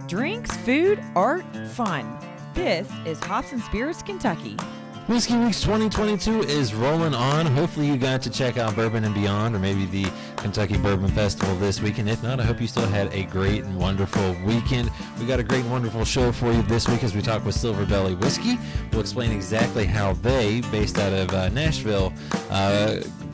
Drinks, food, art, fun. This is Hops and Spirits Kentucky. Whiskey Weeks 2022 is rolling on. Hopefully you got to check out Bourbon and Beyond or maybe the Kentucky Bourbon Festival this weekend. If not, I hope you still had a great and wonderful weekend. We got a great and wonderful show for you this week as we talk with Silverbelly Whiskey. We'll explain exactly how they, based out of Nashville,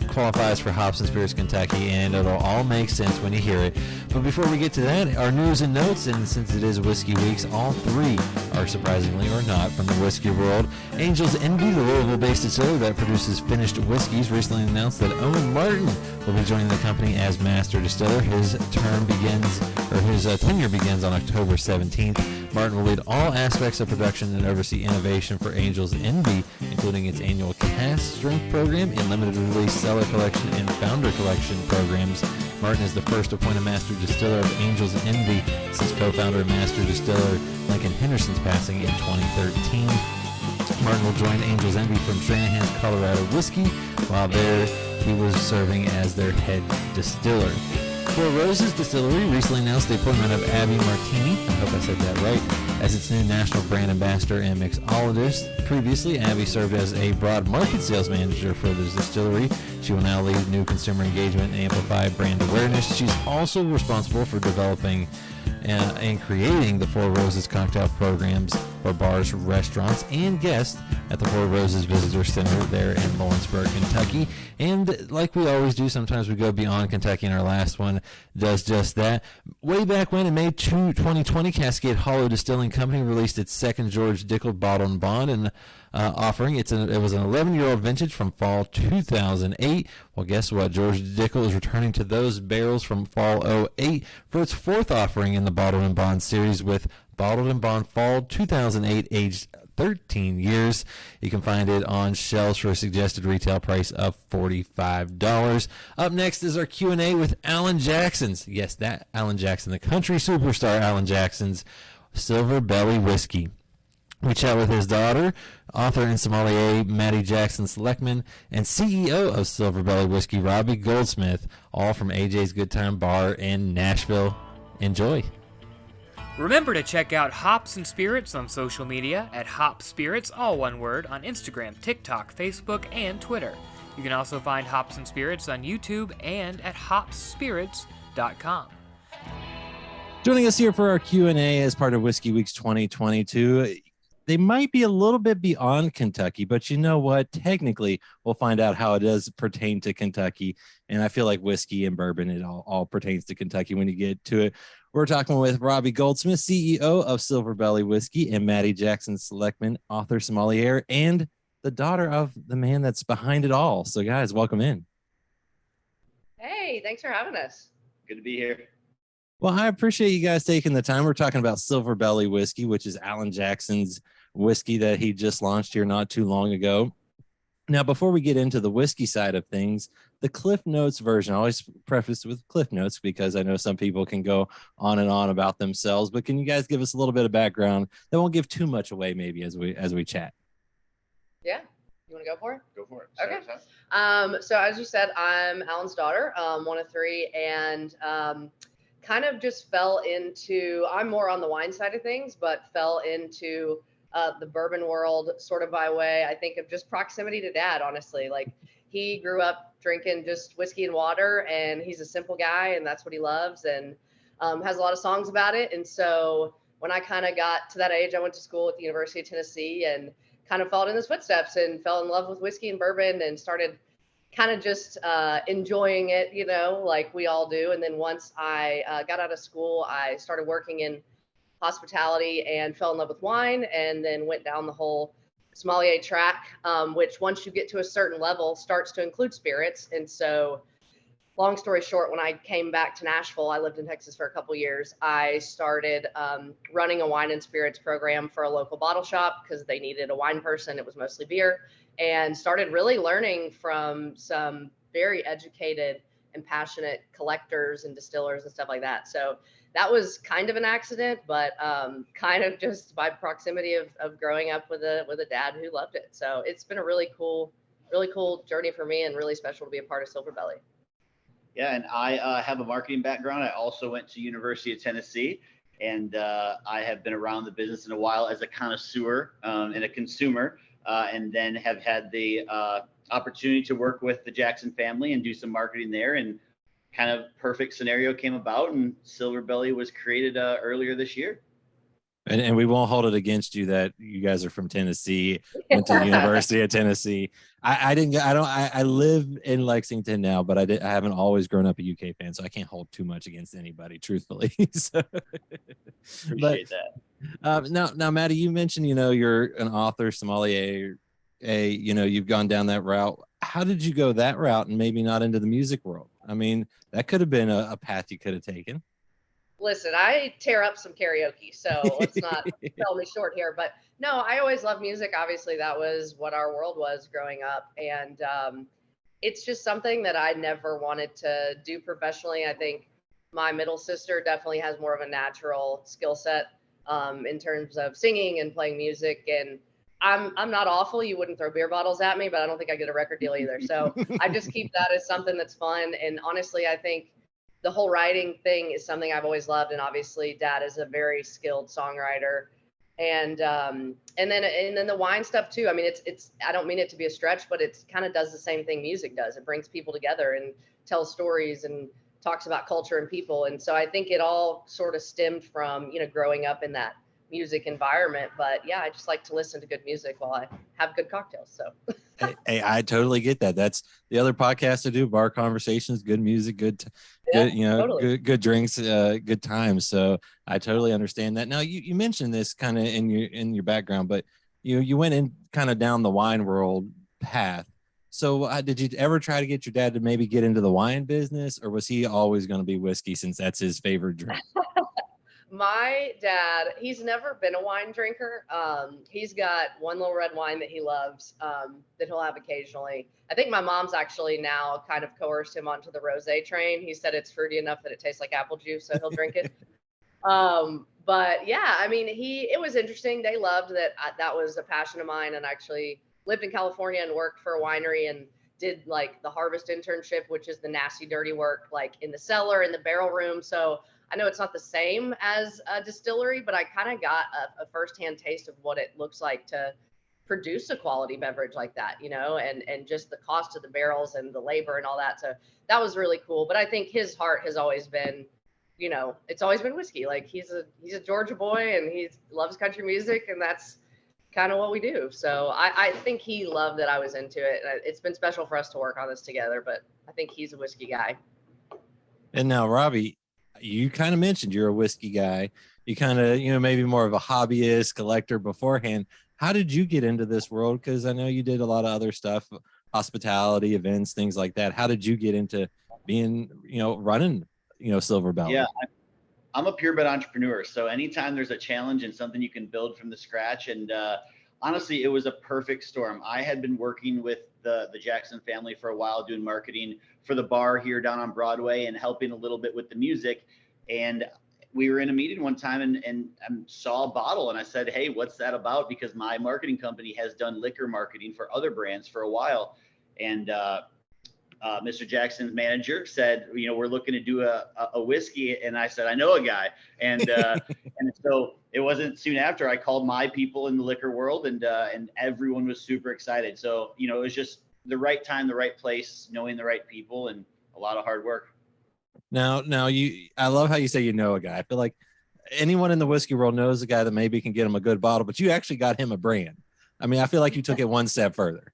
qualifies for Hops and Spirits Kentucky, and it'll all make sense when you hear it. But before we get to that, our news and notes, and since it is Whiskey Weeks, all three are surprisingly or not from the whiskey world. Angel's Envy, the Louisville-based distiller that produces finished whiskeys, recently announced that Owen Martin will be joining the company as master distiller. His tenure begins on October 17th. Martin will lead all aspects of production and oversee innovation for Angel's Envy, including its annual cask strength program and limited release cellar collection and founder collection programs. Martin is the first appointed master distiller of Angel's Envy since co-founder and master distiller Lincoln Henderson's passing in 2013. Martin will join Angel's Envy from Stranahan's Colorado Whiskey. While there, he was serving as their head distiller. Four Roses Distillery recently announced the appointment of Abby Martini, I hope I said that right, as its new national brand ambassador and mixologist. Previously, Abby served as a broad market sales manager for the distillery. She will now lead new consumer engagement and amplify brand awareness. She's also responsible for developing and creating the Four Roses cocktail programs for bars, restaurants, and guests at the Four Roses Visitor Center there in Lawrenceburg, Kentucky. And like we always do, sometimes we go beyond Kentucky, and our last one does just that. Way back when, in May 2020, Cascade Hollow Distilling Company released its second George Dickel Bottled and Bond and offering. It was an 11-year-old vintage from fall 2008. Well, guess what? George Dickel is returning to those barrels from fall 08 for its fourth offering in the Bottled and Bond series with Bottled and Bond Fall 2008, aged 13 years. You can find it on shelves for a suggested retail price of $45. Up next is our Q&A with Alan Jackson's. Yes, that Alan Jackson, the country superstar Alan Jackson's Silverbelly Whiskey. We chat with his daughter, author and sommelier Mattie Jackson Selecman, and CEO of Silverbelly Whiskey, Robbie Goldsmith, all from AJ's Good Time Bar in Nashville. Enjoy. Remember to check out Hops and Spirits on social media at Hops Spirits, all one word, on Instagram, TikTok, Facebook, and Twitter. You can also find Hops and Spirits on YouTube and at hopspirits.com. Joining us here for our Q&A as part of Whiskey Weeks 2022. They might be a little bit beyond Kentucky, but you know what? Technically, we'll find out how it does pertain to Kentucky. And I feel like whiskey and bourbon, it all pertains to Kentucky when you get to it. We're talking with Robbie Goldsmith, CEO of Silverbelly Whiskey, and Mattie Jackson Selecman, author, sommelier, and the daughter of the man that's behind it all. So, guys, welcome in. Hey, thanks for having us. Good to be here. Well, I appreciate you guys taking the time. We're talking about Silverbelly Whiskey, which is Alan Jackson's whiskey that he just launched here not too long ago. Now, before we get into the whiskey side of things, the Cliff Notes version, I always preface with Cliff Notes because I know some people can go on and on about themselves, but can you guys give us a little bit of background that won't give too much away maybe as we chat? Yeah. You want to go for it? Go for it. Okay. So as you said, I'm Alan's daughter, one of three, and kind of just fell into, I'm more on the wine side of things, but fell into the bourbon world sort of by way, I think, of just proximity to dad, honestly. Like, he grew up drinking just whiskey and water, and he's a simple guy, and that's what he loves, and has a lot of songs about it. And so when I kind of got to that age, I went to school at the University of Tennessee and kind of followed in his footsteps and fell in love with whiskey and bourbon and started kind of just enjoying it, you know, like we all do. And then once I got out of school, I started working in hospitality and fell in love with wine, and then went down the whole sommelier track, which once you get to a certain level starts to include spirits. And so long story short, when I came back to Nashville, I lived in Texas for a couple years. I started running a wine and spirits program for a local bottle shop because they needed a wine person. It was mostly beer, and started really learning from some very educated and passionate collectors and distillers and stuff like that. So that was kind of an accident, but kind of just by proximity of growing up with a dad who loved it. So it's been a really cool journey for me, and really special to be a part of Silverbelly. Yeah, and I have a marketing background. I also went to University of Tennessee, And I have been around the business in a while as a connoisseur and a consumer, and then have had the opportunity to work with the Jackson family and do some marketing there. And kind of perfect scenario came about, and Silverbelly was created earlier this year. And we won't hold it against you that you guys are from Tennessee, went to the University of Tennessee. I live in Lexington now, but I haven't always grown up a UK fan, so I can't hold too much against anybody, truthfully. So, Appreciate that. Now, Mattie, you mentioned, you're an author, sommelier, you've gone down that route. How did you go that route and maybe not into the music world? I mean, that could have been a path you could have taken. Listen, I tear up some karaoke, so let's not sell me short here. But no, I always loved music. Obviously, that was what our world was growing up. And it's just something that I never wanted to do professionally. I think my middle sister definitely has more of a natural skill set in terms of singing and playing music. And I'm not awful. You wouldn't throw beer bottles at me, but I don't think I get a record deal either. So I just keep that as something that's fun. And honestly, I think the whole writing thing is something I've always loved. And obviously Dad is a very skilled songwriter. And then the wine stuff too. I mean, it's I don't mean it to be a stretch, but it's kind of does the same thing music does. It brings people together and tells stories and talks about culture and people. And so I think it all sort of stemmed from, growing up in that music environment. But yeah, I just like to listen to good music while I have good cocktails. So Hey, I totally get that. That's the other podcast I do, bar conversations, good music, good, totally. good drinks, good times. So I totally understand that. Now you mentioned this kind of in your background, but you went in kind of down the wine world path. So did you ever try to get your dad to maybe get into the wine business, or was he always going to be whiskey since that's his favorite drink? My dad, he's never been a wine drinker. He's got one little red wine that he loves that he'll have occasionally. I think my mom's actually now kind of coerced him onto the rosé train. He said it's fruity enough that it tastes like apple juice, so he'll drink it. But yeah, I mean, it was interesting. They loved that. That was a passion of mine, and actually lived in California and worked for a winery and did like the harvest internship, which is the nasty, dirty work, like in the cellar, in the barrel room. So I know it's not the same as a distillery, but I kind of got a firsthand taste of what it looks like to produce a quality beverage like that, and just the cost of the barrels and the labor and all that. So that was really cool. But I think his heart has always been, it's always been whiskey. Like he's a Georgia boy and he loves country music, and that's kind of what we do. So I think he loved that I was into it. It's been special for us to work on this together, but I think he's a whiskey guy. And now, Robbie, you kind of mentioned you're a whiskey guy. You kind of, maybe more of a hobbyist, collector beforehand. How did you get into this world? Because I know you did a lot of other stuff, hospitality, events, things like that. How did you get into being, running, Silverbelly? Yeah, I'm a purebred entrepreneur. So anytime there's a challenge and something you can build from the scratch, and honestly, it was a perfect storm. I had been working with the Jackson family for a while, doing marketing for the bar here down on Broadway and helping a little bit with the music. And we were in a meeting one time and saw a bottle, and I said, hey, what's that about? Because my marketing company has done liquor marketing for other brands for a while. And Mr. Jackson's manager said, we're looking to do a whiskey. And I said, I know a guy. And and so it wasn't soon after I called my people in the liquor world, and everyone was super excited. So, it was just the right time, the right place, knowing the right people, and a lot of hard work. Now I love how you say a guy. I feel like anyone in the whiskey world knows a guy that maybe can get him a good bottle, but you actually got him a brand. I mean, I feel like you took it one step further.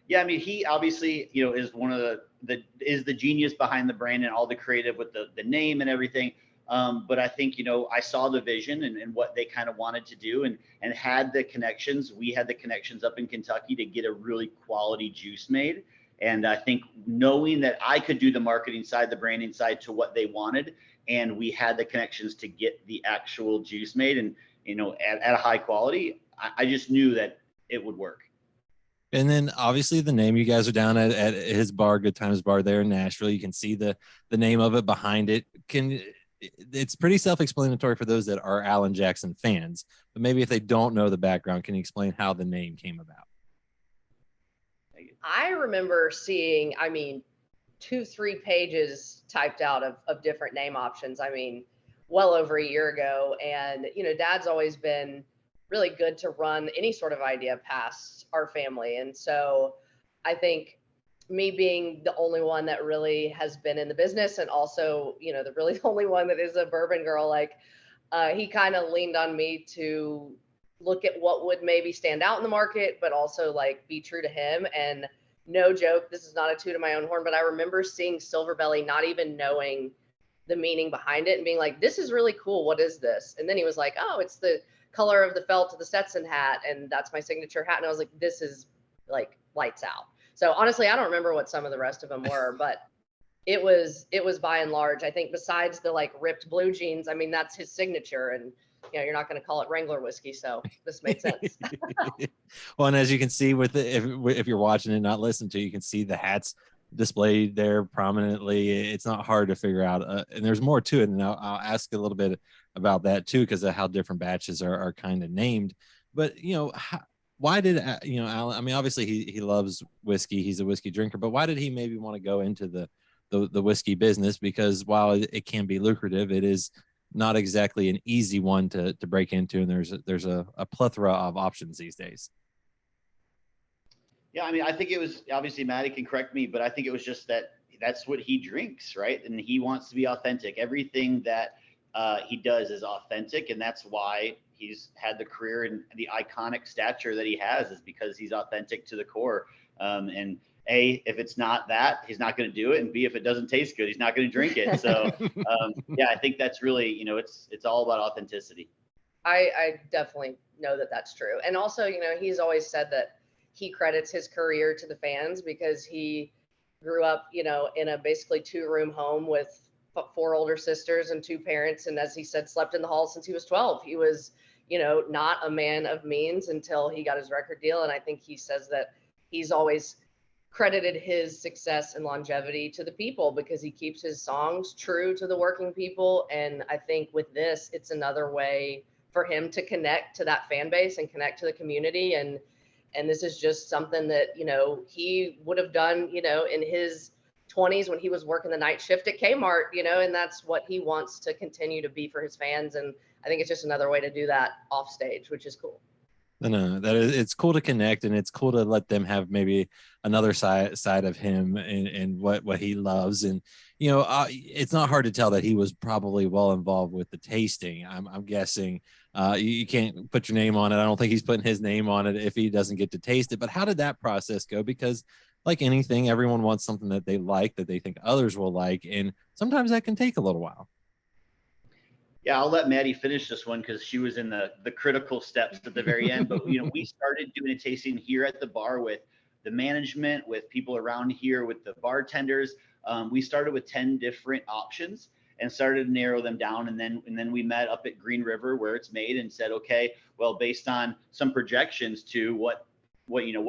Yeah, I mean, he obviously, is one of the genius behind the brand and all the creative with the name and everything. But I think, I saw the vision and what they kind of wanted to do and had the connections. We had the connections up in Kentucky to get a really quality juice made. And I think knowing that I could do the marketing side, the branding side to what they wanted, and we had the connections to get the actual juice made and, at a high quality, I just knew that it would work. And then obviously the name, you guys are down at his bar, Good Times Bar there in Nashville. You can see the name of it behind it. It's pretty self-explanatory for those that are Alan Jackson fans, but maybe if they don't know the background, can you explain how the name came about? I remember seeing, 2-3 pages typed out of different name options. I mean, well over a year ago. And, Dad's always been really good to run any sort of idea past our family. And so I think me being the only one that really has been in the business, and also, the only one that is a bourbon girl, like, he kind of leaned on me to look at what would maybe stand out in the market, but also like be true to him. And no joke, this is not a toot of my own horn, but I remember seeing Silverbelly, not even knowing the meaning behind it, and being like, this is really cool. What is this? And then he was like, oh, it's the color of the felt of the Stetson hat, and that's my signature hat. And I was like, this is like lights out. So honestly, I don't remember what some of the rest of them were, but it was by and large, I think, besides the like ripped blue jeans, I mean, that's his signature. And you're not going to call it Wrangler whiskey, so this made sense. Well, and as you can see with if you're watching and not listening to, you can see the hats displayed there prominently. It's not hard to figure out, and there's more to it. And I'll ask a little bit about that too, because of how different batches are kind of named. But why did Alan? I mean, obviously he loves whiskey. He's a whiskey drinker, but why did he maybe want to go into the whiskey business? Because while it can be lucrative, it is not exactly an easy one to break into, and there's a plethora of options these days. Yeah, I mean, I think it was, obviously Mattie can correct me, but I think it was just that's what he drinks, right? And he wants to be authentic. Everything that he does is authentic, and that's why he's had the career and the iconic stature that he has, is because he's authentic to the core. And A, if it's not that, he's not going to do it, and B, if it doesn't taste good, he's not going to drink it. So yeah, I think that's really, it's all about authenticity. I definitely know that that's true. And also, he's always said that he credits his career to the fans, because he grew up, in a basically 2-room home with 4 older sisters and 2 parents. And as he said, slept in the hall since he was 12. He was, not a man of means until he got his record deal. And I think he says that he's always credited his success and longevity to the people, because he keeps his songs true to the working people. And I think with this, it's another way for him to connect to that fan base and connect to the community. And this is just something that, he would have done, in his 20s when he was working the night shift at Kmart, and that's what he wants to continue to be for his fans. And I think it's just another way to do that off stage, which is cool. No, it's cool to connect, and it's cool to let them have maybe another side of him and what he loves. And it's not hard to tell that he was probably well involved with the tasting. I'm guessing you can't put your name on it. I don't think he's putting his name on it if he doesn't get to taste it. But how did that process go? Because like anything, everyone wants something that they like, that they think others will like, and sometimes that can take a little while. Yeah, I'll let Mattie finish this one because she was in the critical steps at the very end. But we started doing a tasting here at the bar with the management, with people around here, with the bartenders. We started with 10 different options and started to narrow them down. And then we met up at Green River where it's made and said, okay, well, based on some projections to what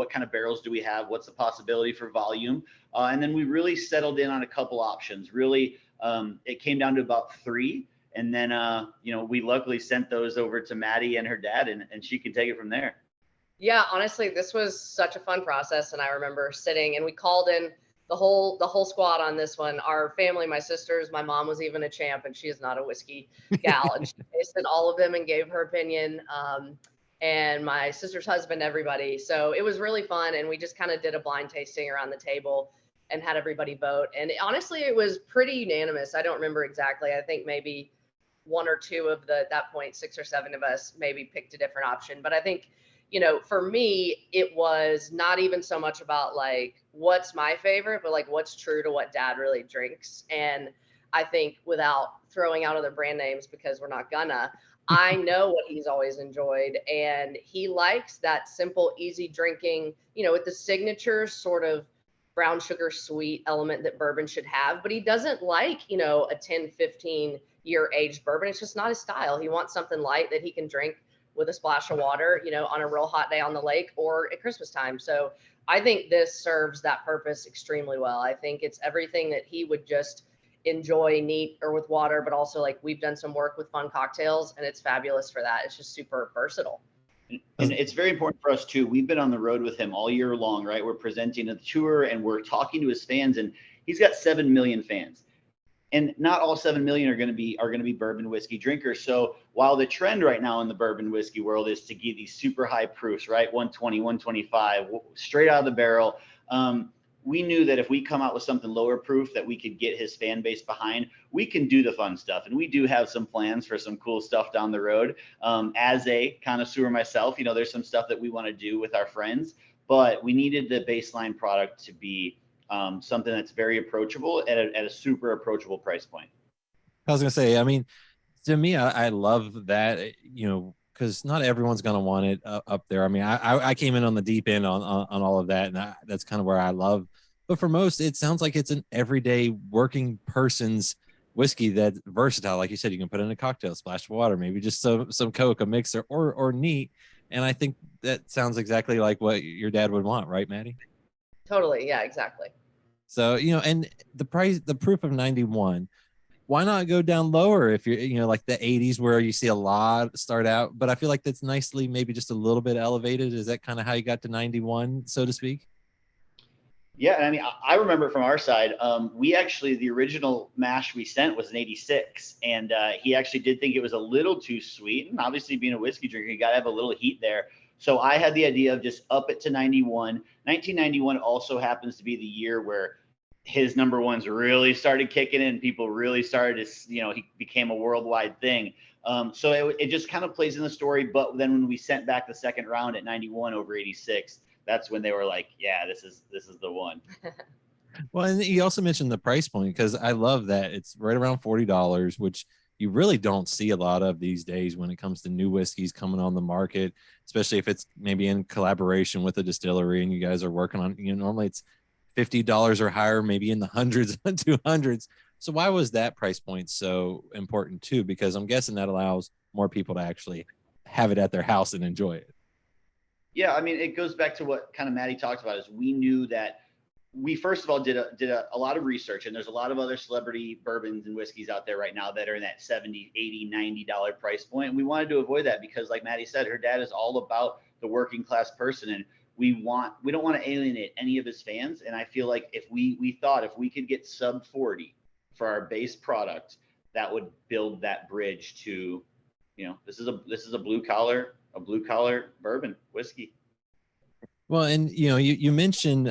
kind of barrels do we have? What's the possibility for volume? And then we really settled in on a couple options. Really, it came down to about 3. And then, we luckily sent those over to Mattie and her dad, and she can take it from there. Yeah, honestly, this was such a fun process. And I remember sitting, and we called in the whole squad on this one. Our family, my sisters, my mom was even a champ, and she is not a whiskey gal. And she tasted all of them and gave her opinion. And my sister's husband, everybody. So it was really fun. And we just kind of did a blind tasting around the table and had everybody vote. And honestly, it was pretty unanimous. I don't remember exactly. I think maybe 1 or 2 of at that point, 6 or 7 of us maybe picked a different option. But I think, for me, it was not even so much about like, what's my favorite, but like what's true to what Dad really drinks. And I think, without throwing out other brand names, because we're not gonna, I know what he's always enjoyed. And he likes that simple, easy drinking, with the signature sort of brown sugar sweet element that bourbon should have. But he doesn't like, a 10, 15 year aged bourbon. It's just not his style. He wants something light that he can drink with a splash of water, on a real hot day on the lake or at Christmas time. So I think this serves that purpose extremely well. I think it's everything that he would just enjoy neat or with water, but also like we've done some work with fun cocktails, and it's fabulous for that. It's just super versatile. And it's very important for us too. We've been on the road with him all year long, right? We're presenting a tour and we're talking to his fans, and he's got 7 million fans. and not all 7 million are going to be bourbon whiskey drinkers. So while the trend right now in the bourbon whiskey world is to give these super high proofs, right? 120, 125, straight out of the barrel. We knew that if we come out with something lower proof that we could get his fan base behind, we can do the fun stuff. And we do have some plans for some cool stuff down the road. As a connoisseur myself, there's some stuff that we want to do with our friends, but we needed the baseline product to be something that's very approachable at a super approachable price point. I was going to say, I mean, to me, I love that, because not everyone's going to want it up there. I mean, I came in on the deep end on all of that, and that's kind of where I love. But for most, it sounds like it's an everyday working person's whiskey that's versatile. Like you said, you can put in a cocktail, splash of water, maybe just some Coke, a mixer, or neat. And I think that sounds exactly like what your dad would want, right, Mattie? Totally. Yeah, exactly. So, and the proof of 91, why not go down lower if you're, like the 80s where you see a lot start out, but I feel like that's nicely, maybe just a little bit elevated. Is that kind of how you got to 91, so to speak? Yeah. I mean, I remember from our side, the original mash we sent was an 86, and he actually did think it was a little too sweet. And obviously being a whiskey drinker, you got to have a little heat there. So I had the idea of just up it to 91. 1991 also happens to be the year where his number ones really started kicking in. People really started to, he became a worldwide thing. So it just kind of plays in the story. But then when we sent back the second round at 91 over 86, that's when they were like, yeah, this is the one. Well, and you also mentioned the price point, because I love that it's right around $40, which you really don't see a lot of these days when it comes to new whiskeys coming on the market, especially if it's maybe in collaboration with a distillery and you guys are working on, normally it's $50 or higher, maybe in the hundreds and 200s. So why was that price point so important too? Because I'm guessing that allows more people to actually have it at their house and enjoy it. Yeah, I mean, it goes back to what kind of Mattie talked about, is we knew that we first of all did a lot of research, and there's a lot of other celebrity bourbons and whiskeys out there right now that are in that $70, $80, $90 price point. And we wanted to avoid that because, like Mattie said, her dad is all about the working class person, and we don't want to alienate any of his fans. And I feel like if we thought if we could get sub 40 for our base product, that would build that bridge to, this is a blue collar bourbon whiskey. Well, and you mentioned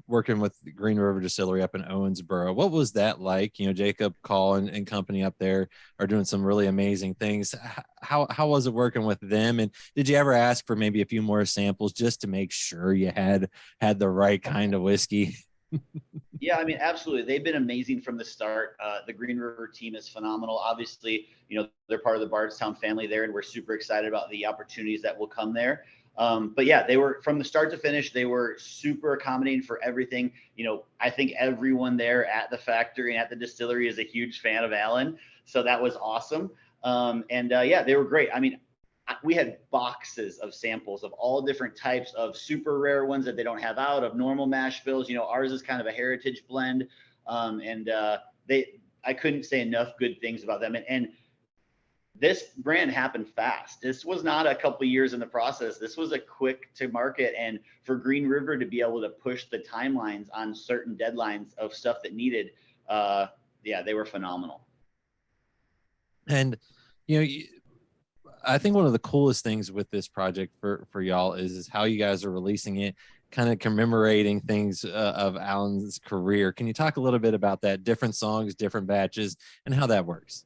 working with the Green River Distillery up in Owensboro. What was that like? Jacob Call and company up there are doing some really amazing things. How was it working with them? And did you ever ask for maybe a few more samples just to make sure you had the right kind of whiskey? Yeah, I mean, absolutely. They've been amazing from the start. The Green River team is phenomenal. Obviously, they're part of the Bardstown family there, and we're super excited about the opportunities that will come there. But yeah, they were, from the start to finish, they were super accommodating for everything. I think everyone there at the factory and at the distillery is a huge fan of Alan. So that was awesome. Yeah, they were great. I mean, we had boxes of samples of all different types of super rare ones that they don't have out, of normal mash bills. Ours is kind of a heritage blend. I couldn't say enough good things about them. And this brand happened fast. This was not a couple of years in the process. This was a quick to market. And for Green River to be able to push the timelines on certain deadlines of stuff that needed, they were phenomenal. And, I think one of the coolest things with this project for y'all is how you guys are releasing it, kind of commemorating things of Alan's career. Can you talk a little bit about that? Different songs, different batches, and how that works?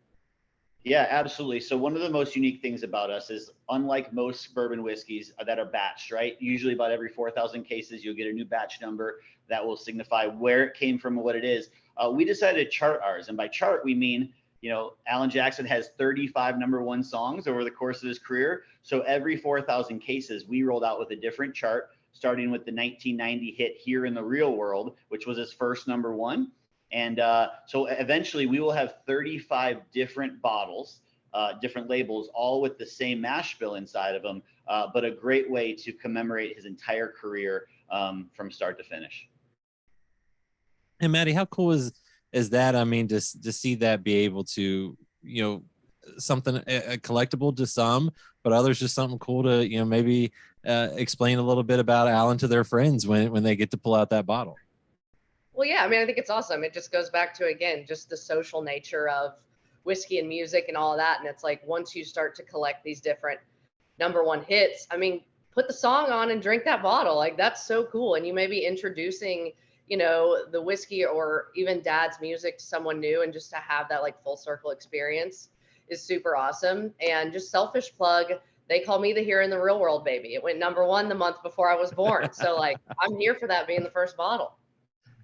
Yeah, absolutely. So one of the most unique things about us is, unlike most bourbon whiskeys that are batched, right? Usually about every 4,000 cases, you'll get a new batch number that will signify where it came from and what it is. We decided to chart ours. And by chart, we mean, Alan Jackson has 35 number one songs over the course of his career. So every 4,000 cases, we rolled out with a different chart, starting with the 1990 hit Here in the Real World, which was his first number one. And so eventually we will have 35 different bottles, different labels, all with the same mash bill inside of them, but a great way to commemorate his entire career from start to finish. And Mattie, how cool is that? I mean, to see that be able to, something a collectible to some, but others just something cool to, maybe explain a little bit about Alan to their friends when they get to pull out that bottle. Well, yeah, I mean, I think it's awesome. It just goes back to, again, just the social nature of whiskey and music and all of that. And it's like, once you start to collect these different number one hits, I mean, put the song on and drink that bottle. Like, that's so cool. And you may be introducing, the whiskey or even dad's music to someone new, and just to have that like full circle experience is super awesome. And just selfish plug, they call me the Here in the Real World baby. It went number one the month before I was born. So like, I'm here for that being the first bottle.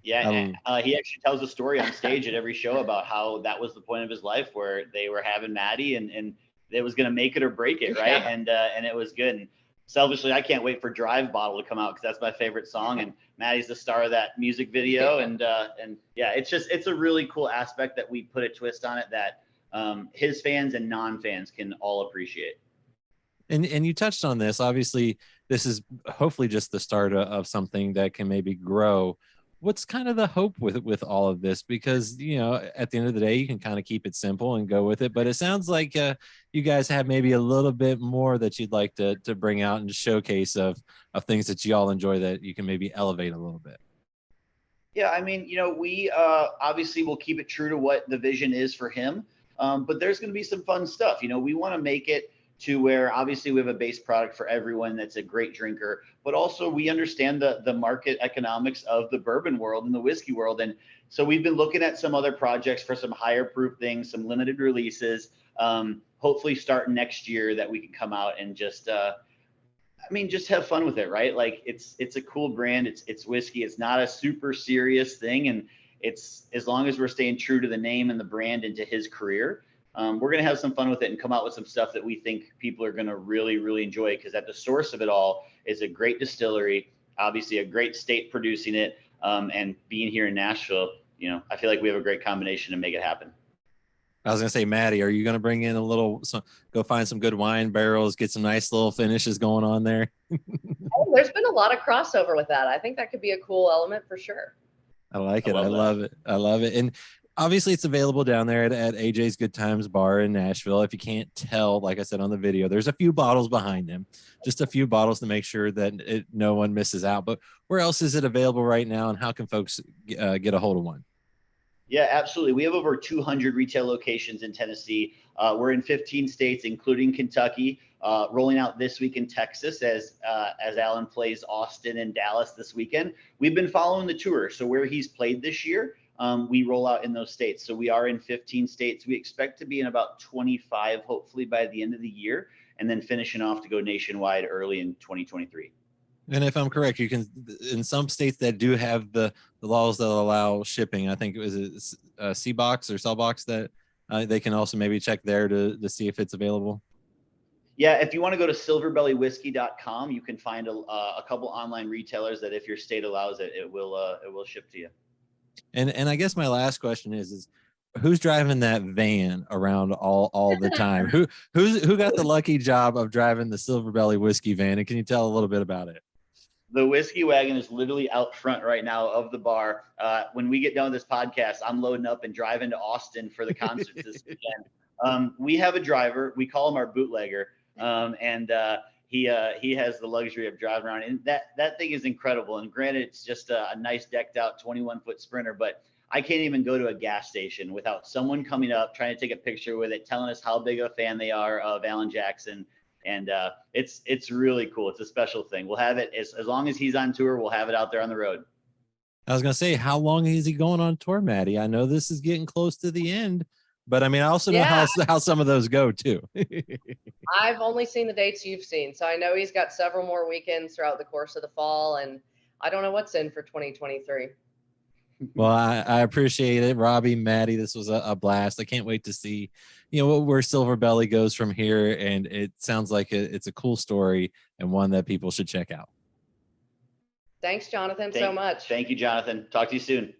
Yeah, he actually tells a story on stage at every show about how that was the point of his life where they were having Mattie and it was going to make it or break it, right? Yeah. And it was good. And selfishly, I can't wait for Drive Bottle to come out because that's my favorite song, and Mattie's the star of that music video. And yeah, it's a really cool aspect that we put a twist on it that his fans and non-fans can all appreciate. And you touched on this. Obviously, this is hopefully just the start of something that can maybe grow. What's kind of the hope with all of this? Because, at the end of the day, you can kind of keep it simple and go with it. But it sounds like you guys have maybe a little bit more that you'd like to bring out and showcase of things that you all enjoy that you can maybe elevate a little bit. Yeah, I mean, we obviously will keep it true to what the vision is for him. But there's going to be some fun stuff. We want to make it to where obviously we have a base product for everyone that's a great drinker, but also we understand the market economics of the bourbon world and the whiskey world. And so we've been looking at some other projects for some higher proof things, some limited releases, hopefully starting next year that we can come out and just have fun with it, right? Like it's a cool brand. It's whiskey. It's not a super serious thing. And it's, as long as we're staying true to the name and the brand and to his career, we're going to have some fun with it and come out with some stuff that we think people are going to really, really enjoy, because at the source of it all is a great distillery, obviously a great state producing it, and being here in Nashville, I feel like we have a great combination to make it happen. I was going to say, Mattie, are you going to bring in go find some good wine barrels, get some nice little finishes going on there? There's been a lot of crossover with that. I think that could be a cool element for sure. I like it. I love it. I love it. And obviously it's available down there at AJ's Good Times Bar in Nashville. If you can't tell, like I said on the video, there's a few bottles behind him, just a few bottles to make sure that no one misses out. But where else is it available right now, and how can folks get a hold of one? Yeah, absolutely. We have over 200 retail locations in Tennessee. We're in 15 states, including Kentucky, rolling out this week in Texas as Alan plays Austin and Dallas this weekend. We've been following the tour. So where he's played this year, we roll out in those states. So we are in 15 states. We expect to be in about 25, hopefully by the end of the year, and then finishing off to go nationwide early in 2023. And if I'm correct, you can, in some states that do have the laws that allow shipping, I think it was a C-Box or Cellbox that they can also maybe check there to see if it's available. Yeah, if you want to go to silverbellywhiskey.com, you can find a couple online retailers that if your state allows it, it will ship to you. And I guess my last question is who's driving that van around all the time? who got the lucky job of driving the Silverbelly Whiskey van? And can you tell a little bit about it? The whiskey wagon is literally out front right now of the bar. When we get done with this podcast, I'm loading up and driving to Austin for the concerts this weekend. We have a driver. We call him our bootlegger. And he has the luxury of driving around, and that thing is incredible. And granted, it's just a nice decked out 21-foot Sprinter, but I can't even go to a gas station without someone coming up, trying to take a picture with it, telling us how big of a fan they are of Alan Jackson. And it's really cool. It's a special thing. We'll have it as long as he's on tour. We'll have it out there on the road. I was going to say, how long is he going on tour, Mattie? I know this is getting close to the end, but I mean, I also know how some of those go too. I've only seen the dates you've seen. So I know he's got several more weekends throughout the course of the fall, and I don't know what's in for 2023. Well, I appreciate it, Robbie, Mattie. This was a blast. I can't wait to see, where Silverbelly goes from here. And it sounds like it's a cool story and one that people should check out. Thanks, Jonathan, so much. Thank you, Jonathan. Talk to you soon.